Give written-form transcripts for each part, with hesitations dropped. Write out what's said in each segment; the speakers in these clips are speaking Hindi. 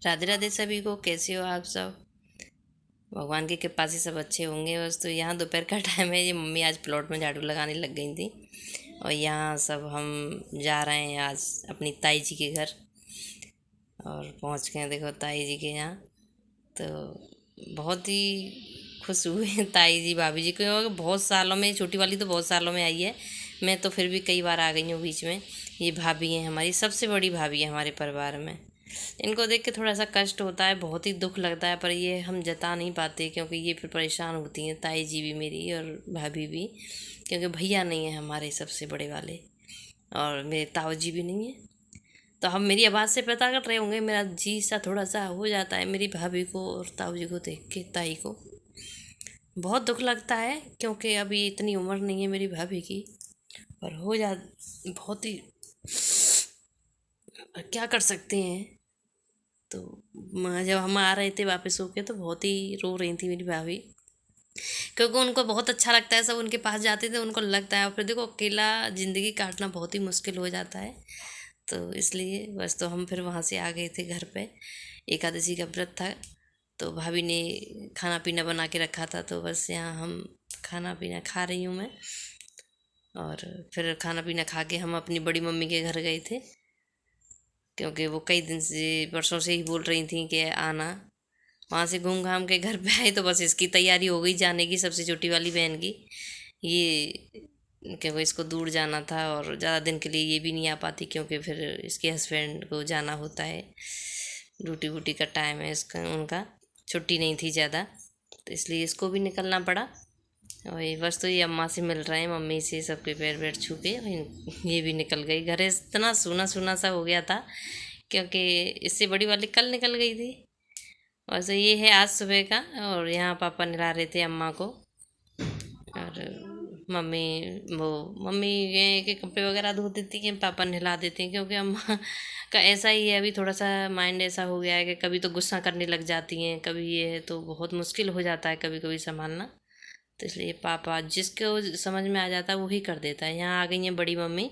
राधे राधे सभी को। कैसे हो आप सब? भगवान की कृपा से सब अच्छे होंगे। बस तो यहाँ दोपहर का टाइम है, ये मम्मी आज प्लॉट में झाड़ू लगाने लग गई थी और यहाँ सब हम जा रहे हैं आज अपनी ताई जी के घर और पहुँच गए देखो ताई जी के यहाँ। तो बहुत ही खुश हुए हैं ताई जी भाभी जी को, क्योंकि बहुत सालों में, छोटी वाली तो बहुत सालों में आई है, मैं तो फिर भी कई बार आ गई हूँ बीच में। ये भाभी हैं हमारी, सबसे बड़ी भाभी है हमारे परिवार में। इनको देख के थोड़ा सा कष्ट होता है, बहुत ही दुख लगता है, पर ये हम जता नहीं पाते क्योंकि ये फिर परेशान होती हैं, ताई जी भी मेरी और भाभी भी, क्योंकि भैया नहीं है हमारे सबसे बड़े वाले और मेरे ताऊ जी भी नहीं है। तो हम मेरी आवाज़ से पता कर रहे होंगे, मेरा जी सा थोड़ा सा हो जाता है मेरी भाभी को और ताऊ जी को देख के, ताई को बहुत दुख लगता है क्योंकि अभी इतनी उम्र नहीं है मेरी भाभी की, पर हो जा बहुत ही, क्या कर सकते हैं। तो जब हम आ रहे थे वापस होके तो बहुत ही रो रही थी मेरी भाभी, क्योंकि उनको बहुत अच्छा लगता है, सब उनके पास जाते थे, उनको लगता है। और फिर देखो अकेला ज़िंदगी काटना बहुत ही मुश्किल हो जाता है, तो इसलिए बस तो हम फिर वहाँ से आ गए थे घर पे। एकादशी का व्रत था तो भाभी ने खाना पीना बना के रखा था, तो बस यहाँ हम खाना पीना खा रही हूँ मैं। और फिर खाना पीना खा के हम अपनी बड़ी मम्मी के घर गए थे, क्योंकि वो कई दिन से, परसों से ही बोल रही थी कि आना। वहाँ से घूम घाम के घर पे आए तो बस इसकी तैयारी हो गई जाने की, सबसे छोटी वाली बहन की। ये क्योंकि इसको दूर जाना था और ज़्यादा दिन के लिए ये भी नहीं आ पाती, क्योंकि फिर इसके हस्बैंड को जाना होता है, ड्यूटी वूटी का टाइम है इसका, उनका छुट्टी नहीं थी ज़्यादा, तो इसलिए इसको भी निकलना पड़ा। और ये बस तो ये अम्मा से मिल रहे हैं, मम्मी से सबके पैर पैर छू के, और ये भी निकल गई। घर इतना सूना सूना सा हो गया था क्योंकि इससे बड़ी वाली कल निकल गई थी। और तो ये है आज सुबह का, और यहाँ पापा नहला रहे थे अम्मा को, और मम्मी, वो मम्मी ये के कपड़े वगैरह धो देती हैं, पापा नहला देते हैं, क्योंकि अम्मा का ऐसा ही है अभी, थोड़ा सा माइंड ऐसा हो गया है कि कभी तो गुस्सा करने लग जाती हैं, कभी ये है, तो बहुत मुश्किल हो जाता है कभी कभी संभालना। तो इसलिए पापा जिसको समझ में आ जाता है वही कर देता है। यहाँ आ गई हैं बड़ी मम्मी,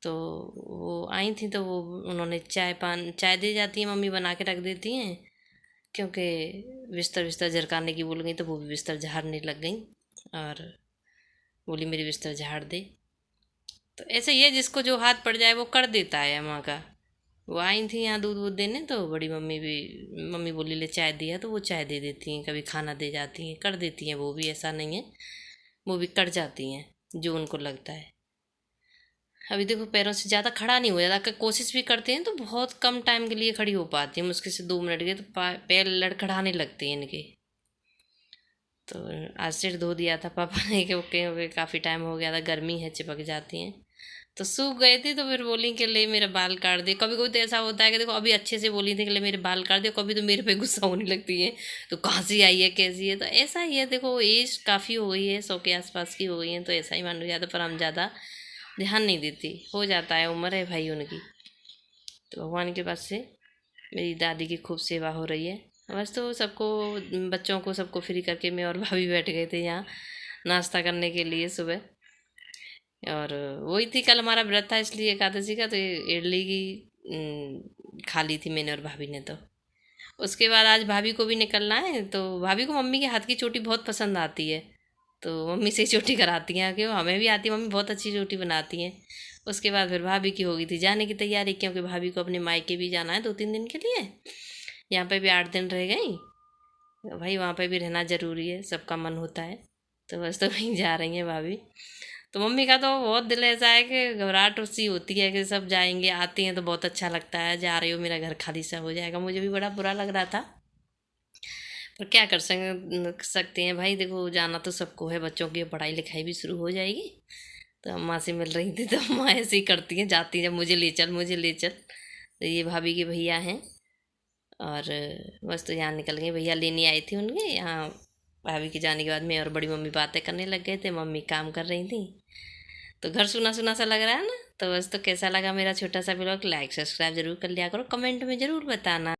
तो वो आई थी तो वो उन्होंने चाय दे जाती है मम्मी, बना के रख देती हैं, क्योंकि बिस्तर बिस्तर झरकाने की बोल गई तो वो भी बिस्तर झाड़ने लग गई और बोली मेरी बिस्तर झाड़ दे। तो ऐसे ही है, जिसको जो हाथ पड़ जाए वो कर देता है अम्मा का। वो आई थी यहाँ दूध वूध देने, तो बड़ी मम्मी भी, मम्मी बोली ले चाय दिया, तो वो चाय दे देती हैं, कभी खाना दे जाती हैं, कर देती हैं, वो भी ऐसा नहीं है, वो भी कर जाती हैं जो उनको लगता है। अभी देखो पैरों से ज़्यादा खड़ा नहीं हो जाता, अगर कोशिश भी करते हैं तो बहुत कम टाइम के लिए खड़ी हो पाती है, मुश्किल से 2 मिनट के, तो पैर लड़खड़ाने लगते हैं इनके। तो आज सिर धो दिया था पापा ने, क्योंकि काफ़ी टाइम हो गया था, गर्मी है चिपक जाती हैं, तो सूख गए थे, तो फिर बोली कि ले मेरा बाल काट दे। कभी कभी तो ऐसा होता है कि देखो अभी अच्छे से बोली थी कि ले मेरे बाल काट दे, कभी तो मेरे पे गुस्सा होने लगती है, तो कहाँ से आई है, कैसी है। तो ऐसा ही है, देखो एज काफ़ी हो गई है, 100 के आसपास की हो गई है, तो ऐसा ही मान लो ज़्यादा, पर हम ज़्यादा ध्यान नहीं देती, हो जाता है, उम्र है भाई उनकी। तो भगवान के पास से मेरी दादी की खूब सेवा हो रही है। बस तो सबको, बच्चों को सबको फ्री करके मैं और भाभी बैठ गए थे यहाँ नाश्ता करने के लिए सुबह। और वही थी, कल हमारा व्रत था इसलिए एकादशी का, तो ये इडली की खा ली थी मैंने और भाभी ने। तो उसके बाद आज भाभी को भी निकलना है, तो भाभी को मम्मी के हाथ की चोटी बहुत पसंद आती है, तो मम्मी से ही चोटी कराती हैं, कि हमें भी आती है, मम्मी बहुत अच्छी चोटी बनाती हैं। उसके बाद फिर भाभी की हो गई थी जाने की तैयारी, क्योंकि भाभी को अपने मायके भी जाना है 2-3 दिन के लिए, यहाँ पे भी 8 दिन रह गई, तो भाई वहाँ पे भी रहना ज़रूरी है, सबका मन होता है, तो बस तो वहीं जा रही हैं भाभी। तो मम्मी का तो बहुत दिल ऐसा है कि घबराहट सी होती है कि सब जाएंगे, आती हैं तो बहुत अच्छा लगता है, जा रही हो मेरा घर खाली सा हो जाएगा, मुझे भी बड़ा बुरा लग रहा था, पर क्या कर सकते हैं भाई, देखो जाना तो सबको है, बच्चों की पढ़ाई लिखाई भी शुरू हो जाएगी। तो अम्मा से मिल रही थी, तो अम्मा ऐसे ही करती हैं, जाती हैं जब मुझे ले चल, मुझे ले चल। तो ये भाभी के भैया हैं, और बस तो यहाँ निकल गए, भैया लेने आई थी उनके यहाँ। भाभी के जाने के बाद मैं और बड़ी मम्मी बातें करने लग गए थे, मम्मी काम कर रही थी, तो घर सुना सुना सा लग रहा है ना। तो बस तो कैसा लगा मेरा छोटा सा ब्लॉग, लाइक सब्सक्राइब जरूर कर लिया करो, कमेंट में ज़रूर बताना।